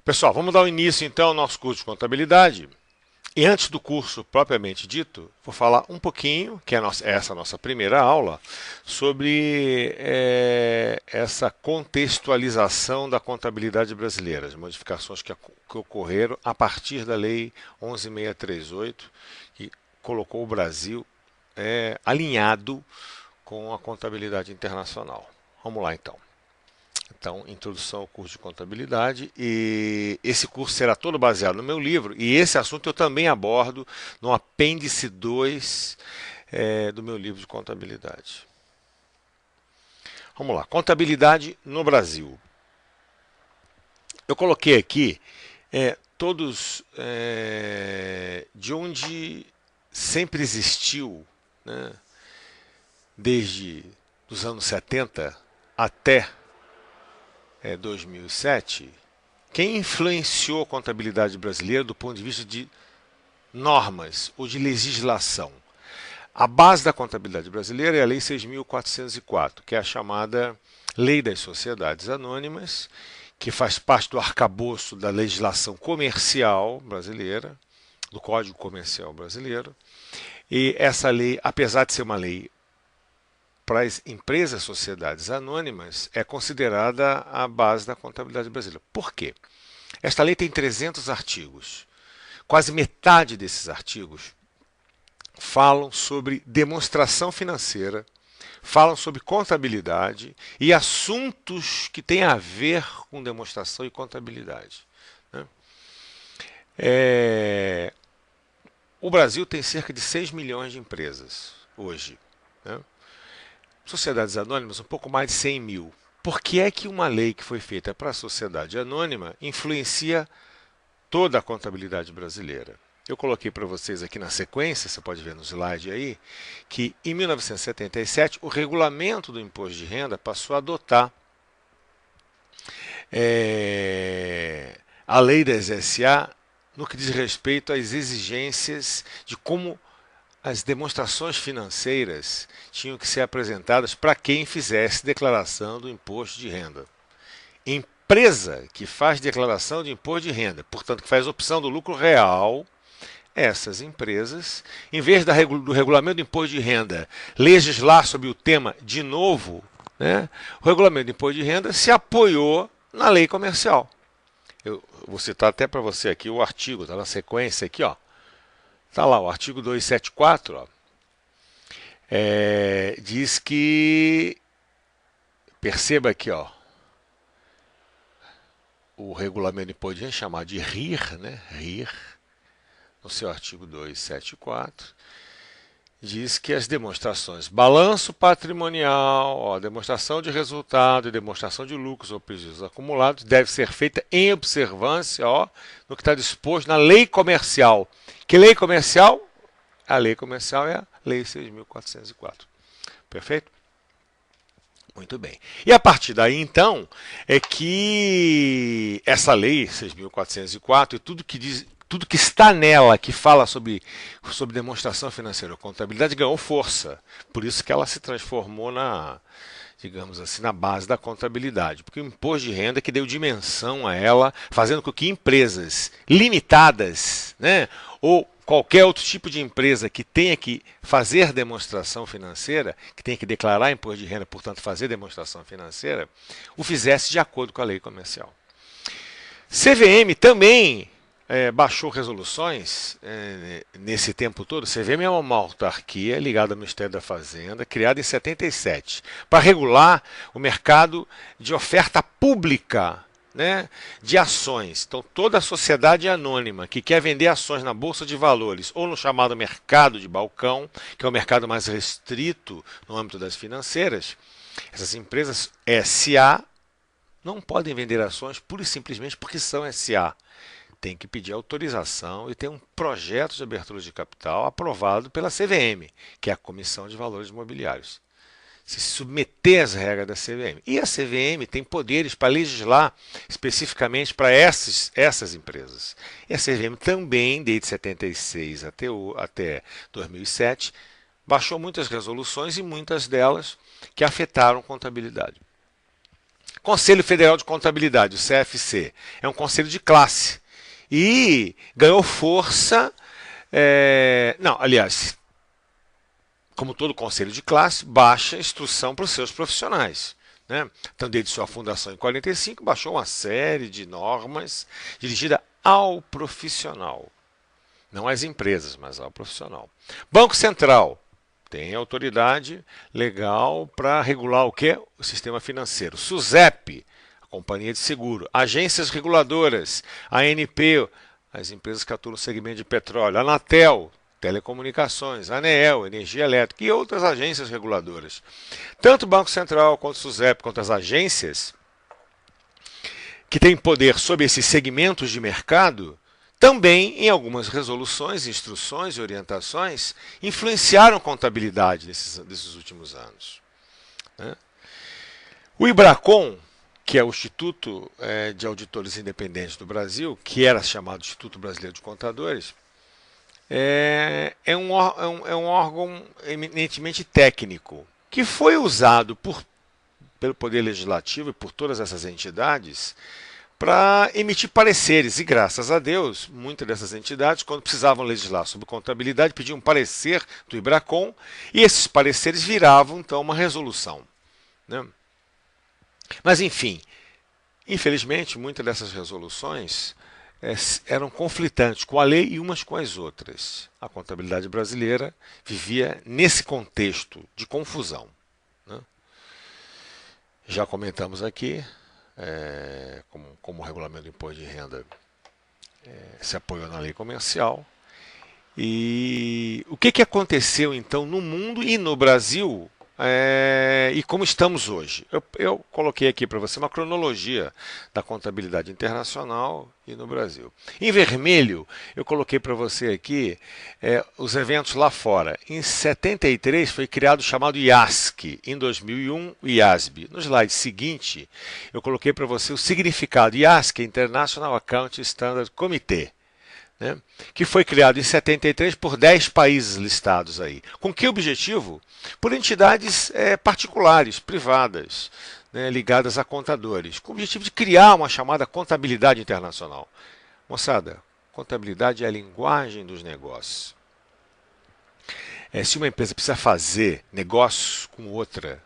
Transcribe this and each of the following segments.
Pessoal, vamos dar o início então ao nosso curso de contabilidade. E antes do curso propriamente dito, vou falar um pouquinho, que é essa nossa primeira aula, sobre essa contextualização da contabilidade brasileira, as modificações que ocorreram a partir da Lei 11.638, que colocou o Brasil alinhado com a contabilidade internacional. Vamos lá então. Então, introdução ao curso de contabilidade, e esse curso será todo baseado no meu livro, e esse assunto eu também abordo no apêndice 2 do meu livro de contabilidade. Vamos lá, contabilidade no Brasil. Eu coloquei aqui todos de onde sempre existiu, né, desde os anos 70 até 2007, quem influenciou a contabilidade brasileira do ponto de vista de normas ou de legislação? A base da contabilidade brasileira é a Lei 6.404, que é a chamada Lei das Sociedades Anônimas, que faz parte do arcabouço da legislação comercial brasileira, do Código Comercial brasileiro. E essa lei, apesar de ser uma lei para as empresas, sociedades anônimas, é considerada a base da contabilidade brasileira. Por quê? Esta lei tem 300 artigos. Quase metade desses artigos falam sobre demonstração financeira, falam sobre contabilidade e assuntos que têm a ver com demonstração e contabilidade, né? O Brasil tem cerca de 6 milhões de empresas hoje, né? Sociedades anônimas, um pouco mais de 100 mil. Por que é que uma lei que foi feita para a sociedade anônima influencia toda a contabilidade brasileira? Eu coloquei para vocês aqui na sequência, você pode ver no slide aí, que em 1977 o regulamento do imposto de renda passou a adotar a lei das SA no que diz respeito às exigências de como as demonstrações financeiras tinham que ser apresentadas para quem fizesse declaração do imposto de renda. Empresa que faz declaração de imposto de renda, portanto que faz opção do lucro real, essas empresas, em vez do regulamento do imposto de renda legislar sobre o tema de novo, né, o regulamento do imposto de renda se apoiou na lei comercial. Eu vou citar até para você aqui o artigo, está na sequência aqui, ó. Está lá, o artigo 274, ó, diz que, perceba aqui, ó, o regulamento de imposto de renda, chamado de RIR, né, RIR, no seu artigo 274, diz que as demonstrações, balanço patrimonial, ó, demonstração de resultado e demonstração de lucros ou prejuízos acumulados, deve ser feita em observância, ó, no que está disposto na lei comercial. Que lei comercial? A lei comercial é a Lei 6.404. Perfeito? Muito bem. E a partir daí, então, é que essa Lei 6.404 e tudo que está nela, que fala sobre demonstração financeira ou contabilidade, ganhou força. Por isso que ela se transformou digamos assim, na base da contabilidade. Porque o imposto de renda que deu dimensão a ela, fazendo com que empresas limitadas, né, ou qualquer outro tipo de empresa que tenha que fazer demonstração financeira, que tenha que declarar imposto de renda, portanto fazer demonstração financeira, o fizesse de acordo com a lei comercial. CVM também baixou resoluções nesse tempo todo. CVM é uma autarquia ligada ao Ministério da Fazenda, criada em 77, para regular o mercado de oferta pública, né, de ações. Então, toda a sociedade anônima que quer vender ações na Bolsa de Valores ou no chamado mercado de balcão, que é o mercado mais restrito no âmbito das financeiras, essas empresas SA não podem vender ações pura e simplesmente porque são SA. Tem que pedir autorização e tem um projeto de abertura de capital aprovado pela CVM, que é a Comissão de Valores Imobiliários. Se submeter às regras da CVM. E a CVM tem poderes para legislar especificamente para essas empresas. E a CVM também, desde 76 até 2007, baixou muitas resoluções e muitas delas que afetaram contabilidade. Conselho Federal de Contabilidade, o CFC. É um conselho de classe. E ganhou força. Não, aliás, como todo conselho de classe, baixa instrução para os seus profissionais. Né? Então, desde sua fundação em 45, baixou uma série de normas dirigida ao profissional. Não às empresas, mas ao profissional. Banco Central tem autoridade legal para regular o quê? O sistema financeiro. SUSEP, a companhia de seguro. Agências reguladoras, ANP, as empresas que atuam no segmento de petróleo. Anatel, telecomunicações. ANEEL, energia elétrica e outras agências reguladoras. Tanto o Banco Central quanto o SUSEP, quanto as agências que têm poder sobre esses segmentos de mercado, também, em algumas resoluções, instruções e orientações, influenciaram a contabilidade desses últimos anos. Né? O IBRACON, que é o Instituto de Auditores Independentes do Brasil, que era chamado Instituto Brasileiro de Contadores, é um órgão eminentemente técnico, que foi usado pelo Poder Legislativo e por todas essas entidades para emitir pareceres, e graças a Deus, muitas dessas entidades, quando precisavam legislar sobre contabilidade, pediam um parecer do IBRACON, e esses pareceres viravam, então, uma resolução. Né? Mas, enfim, infelizmente, muitas dessas resoluções eram conflitantes com a lei e umas com as outras. A contabilidade brasileira vivia nesse contexto de confusão. Né? Já comentamos aqui, como o regulamento do imposto de renda se apoiou na lei comercial. E o que aconteceu então no mundo e no Brasil e como estamos hoje? Eu coloquei aqui para você uma cronologia da contabilidade internacional e no Brasil. Em vermelho, eu coloquei para você aqui os eventos lá fora. Em 73 foi criado o chamado IASC, em 2001 o IASB. No slide seguinte, eu coloquei para você o significado. IASC, International Accounting Standard Committee. Né, que foi criado em 73 por 10 países listados aí. Com que objetivo? Por entidades particulares, privadas, né, ligadas a contadores, com o objetivo de criar uma chamada contabilidade internacional. Moçada, contabilidade é a linguagem dos negócios. Se uma empresa precisa fazer negócios com outra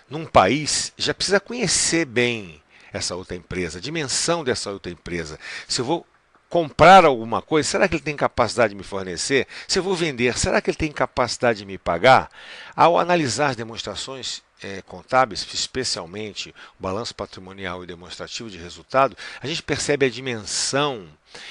num país, já precisa conhecer bem essa outra empresa, a dimensão dessa outra empresa. Se eu vou comprar alguma coisa, será que ele tem capacidade de me fornecer? Se eu vou vender, será que ele tem capacidade de me pagar? Ao analisar as demonstrações contábeis, especialmente o balanço patrimonial e demonstrativo de resultado, a gente percebe a dimensão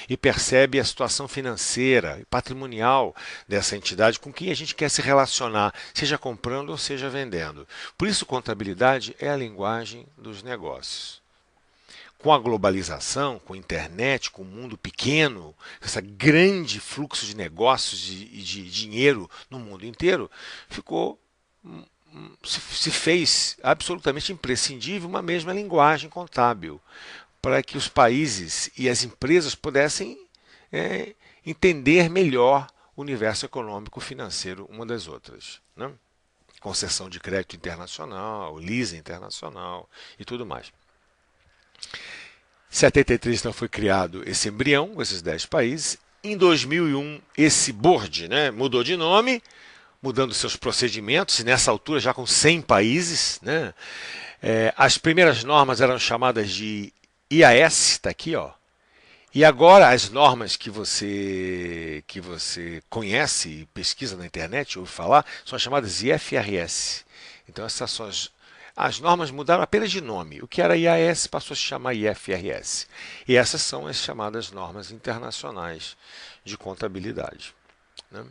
e percebe a situação financeira e patrimonial dessa entidade com quem a gente quer se relacionar, seja comprando ou seja vendendo. Por isso, contabilidade é a linguagem dos negócios. Com a globalização, com a internet, com o mundo pequeno, esse grande fluxo de negócios e de dinheiro no mundo inteiro, se fez absolutamente imprescindível uma mesma linguagem contábil, para que os países e as empresas pudessem entender melhor o universo econômico financeiro uma das outras. Né? Concessão de crédito internacional, leasing internacional e tudo mais. Em 73 então foi criado esse embrião com esses 10 países. Em 2001 esse board mudou de nome, mudando seus procedimentos, e nessa altura já com 100 países. Né? As primeiras normas eram chamadas de IAS, está aqui, ó. E agora as normas que você conhece e pesquisa na internet, ouve falar, são chamadas IFRS. Então essas são as normas mudaram apenas de nome. O que era IAS passou a se chamar IFRS. E essas são as chamadas normas internacionais de contabilidade. Né?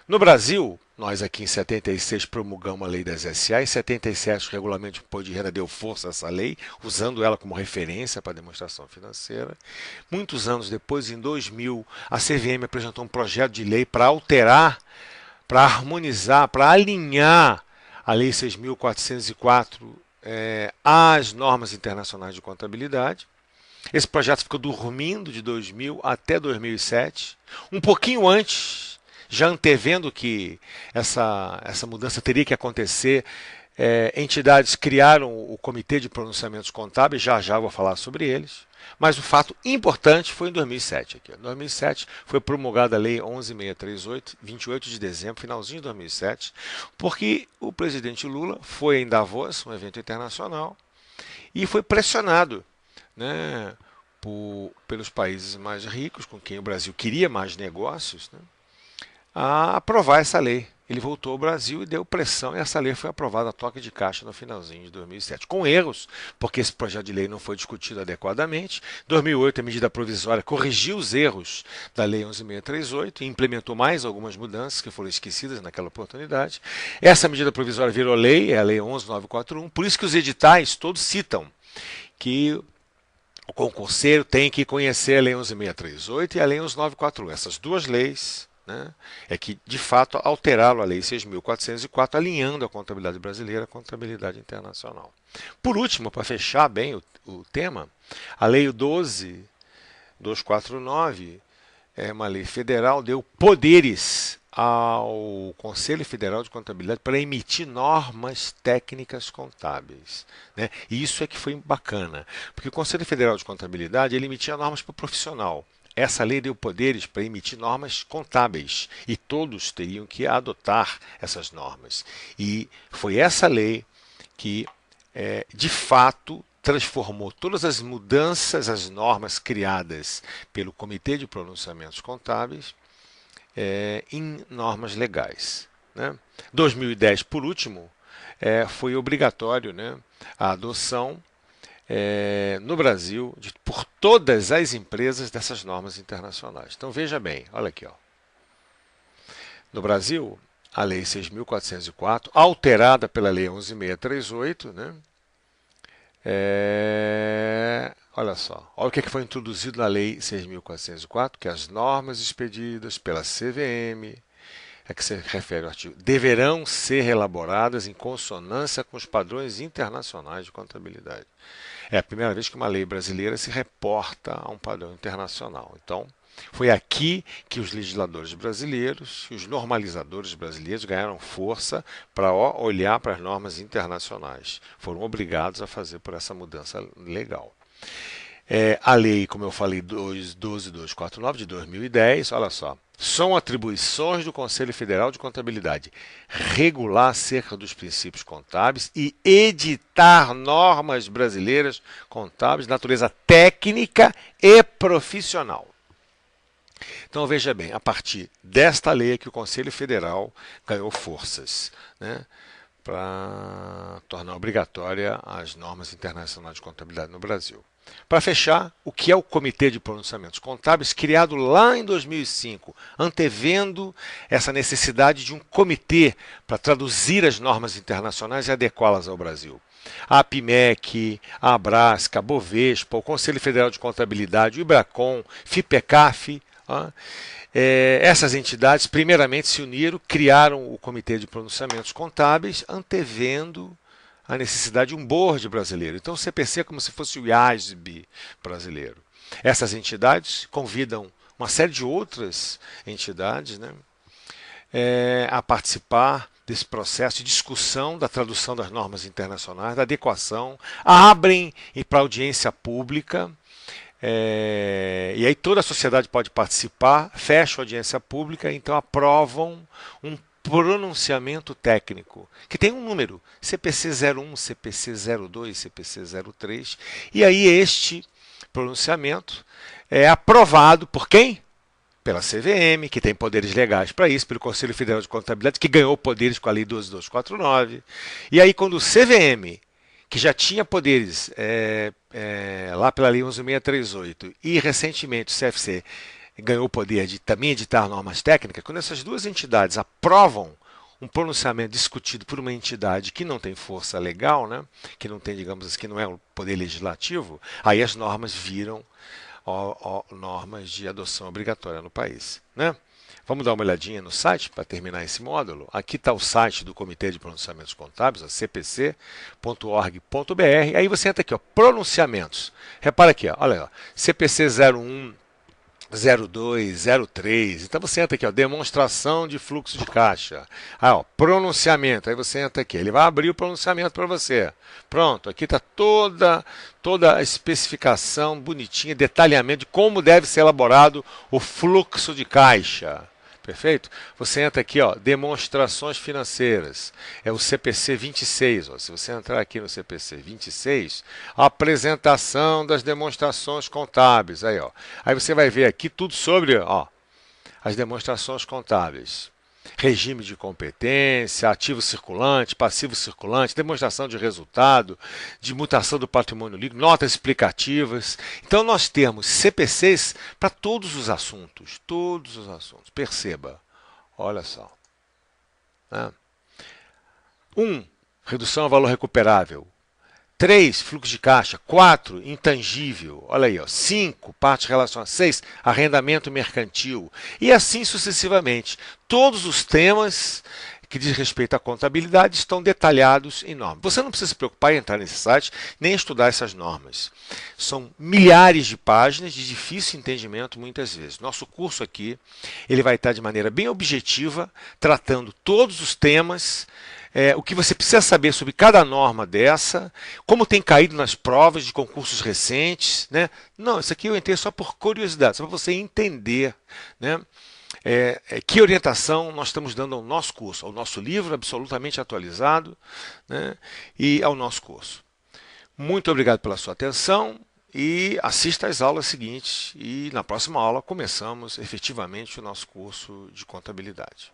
No Brasil, nós aqui em 76 promulgamos a lei das SA, em 77 o regulamento de imposto de renda deu força a essa lei, usando ela como referência para a demonstração financeira. Muitos anos depois, em 2000, a CVM apresentou um projeto de lei para alterar, para harmonizar, para alinhar a Lei 6.404 às normas internacionais de contabilidade. Esse projeto ficou dormindo de 2000 até 2007, um pouquinho antes, já antevendo que essa mudança teria que acontecer entidades criaram o Comitê de Pronunciamentos Contábeis, já vou falar sobre eles. Mas o fato importante foi em 2007. Aqui. Em 2007 foi promulgada a Lei 11.638, 28 de dezembro, finalzinho de 2007, porque o presidente Lula foi em Davos, um evento internacional, e foi pressionado, né, pelos países mais ricos, com quem o Brasil queria mais negócios, né, a aprovar essa lei. Ele voltou ao Brasil e deu pressão, e essa lei foi aprovada a toque de caixa no finalzinho de 2007. Com erros, porque esse projeto de lei não foi discutido adequadamente. Em 2008, a medida provisória corrigiu os erros da Lei 11.638 e implementou mais algumas mudanças que foram esquecidas naquela oportunidade. Essa medida provisória virou lei, é a Lei 11.941, por isso que os editais todos citam que o concurseiro tem que conhecer a Lei 11.638 e a Lei 11.941. Essas duas leis, né, é que, de fato, alteraram a Lei 6.404, alinhando a contabilidade brasileira à contabilidade internacional. Por último, para fechar bem o tema, a Lei 12.249, é uma lei federal, deu poderes ao Conselho Federal de Contabilidade para emitir normas técnicas contábeis, né? E isso é que foi bacana, porque o Conselho Federal de Contabilidade ele emitia normas para o profissional. Essa lei deu poderes para emitir normas contábeis e todos teriam que adotar essas normas. E foi essa lei que, de fato, transformou todas as mudanças, as normas criadas pelo Comitê de Pronunciamentos Contábeis em normas legais, né? 2010, por último, foi obrigatório, né, a adoção no Brasil por todas as empresas dessas normas internacionais. Então veja bem, olha aqui, ó. No Brasil, a Lei 6.404, alterada pela Lei 11.638, né? Olha só, olha o que foi introduzido na Lei 6.404, que as normas expedidas pela CVM, que se refere ao artigo, deverão ser elaboradas em consonância com os padrões internacionais de contabilidade. É a primeira vez que uma lei brasileira se reporta a um padrão internacional. Então, foi aqui que os legisladores brasileiros, os normalizadores brasileiros ganharam força para olhar para as normas internacionais. Foram obrigados a fazer por essa mudança legal. A lei, como eu falei, 12.249 de 2010, olha só. São atribuições do Conselho Federal de Contabilidade regular acerca dos princípios contábeis e editar normas brasileiras contábeis de natureza técnica e profissional. Então veja bem, a partir desta lei é que o Conselho Federal ganhou forças, né, para tornar obrigatória as normas internacionais de contabilidade no Brasil. Para fechar, o que é o Comitê de Pronunciamentos Contábeis, criado lá em 2005, antevendo essa necessidade de um comitê para traduzir as normas internacionais e adequá-las ao Brasil. A APIMEC, a Abrasca, a Bovespa, o Conselho Federal de Contabilidade, o IBRACON, FIPECAF, essas entidades primeiramente se uniram, criaram o Comitê de Pronunciamentos Contábeis, antevendo a necessidade de um board brasileiro. Então, o CPC é como se fosse o IASB brasileiro. Essas entidades convidam uma série de outras entidades, né, a participar desse processo de discussão da tradução das normas internacionais, da adequação, abrem para audiência pública, e aí toda a sociedade pode participar, fecham a audiência pública, então aprovam um pronunciamento técnico, que tem um número, CPC 01, CPC 02, CPC 03, e aí este pronunciamento é aprovado por quem? Pela CVM, que tem poderes legais para isso, pelo Conselho Federal de Contabilidade, que ganhou poderes com a Lei 12.249, e aí quando o CVM, que já tinha poderes lá pela Lei 11.638, e recentemente o CFC ganhou o poder de também editar normas técnicas, quando essas duas entidades aprovam um pronunciamento discutido por uma entidade que não tem força legal, né, que não tem, digamos assim, que não é o poder legislativo, aí as normas viram normas de adoção obrigatória no país, né? Vamos dar uma olhadinha no site para terminar esse módulo. Aqui está o site do Comitê de Pronunciamentos Contábeis, cpc.org.br. Aí você entra aqui, ó, pronunciamentos. Repara aqui, ó, olha aí, ó, CPC 01 02, 03. Então você entra aqui, ó, demonstração de fluxo de caixa. Aí, ó, pronunciamento. Aí você entra aqui, ele vai abrir o pronunciamento para você. Pronto, aqui está toda a especificação bonitinha, detalhamento de como deve ser elaborado o fluxo de caixa. Perfeito? Você entra aqui, ó, demonstrações financeiras. É o CPC 26. Ó. Se você entrar aqui no CPC 26, apresentação das demonstrações contábeis. Aí, ó. Aí você vai ver aqui tudo sobre, ó, as demonstrações contábeis. Regime de competência, ativo circulante, passivo circulante, demonstração de resultado, de mutação do patrimônio líquido, notas explicativas. Então nós temos CPCs para todos os assuntos, todos os assuntos. Perceba, olha só. Né? 1. Redução ao valor recuperável. 3, fluxo de caixa. 4, intangível. Olha aí, ó. 5, parte relacionada. 6, arrendamento mercantil. E assim sucessivamente. Todos os temas que diz respeito à contabilidade estão detalhados em normas. Você não precisa se preocupar em entrar nesse site nem estudar essas normas. São milhares de páginas de difícil entendimento muitas vezes. Nosso curso aqui ele vai estar de maneira bem objetiva, tratando todos os temas, o que você precisa saber sobre cada norma dessa, como tem caído nas provas de concursos recentes. Né? Não, isso aqui eu entrei só por curiosidade, só para você entender, né? Que orientação nós estamos dando ao nosso curso, ao nosso livro absolutamente atualizado, né? E ao nosso curso. Muito obrigado pela sua atenção e assista às aulas seguintes e na próxima aula começamos efetivamente o nosso curso de contabilidade.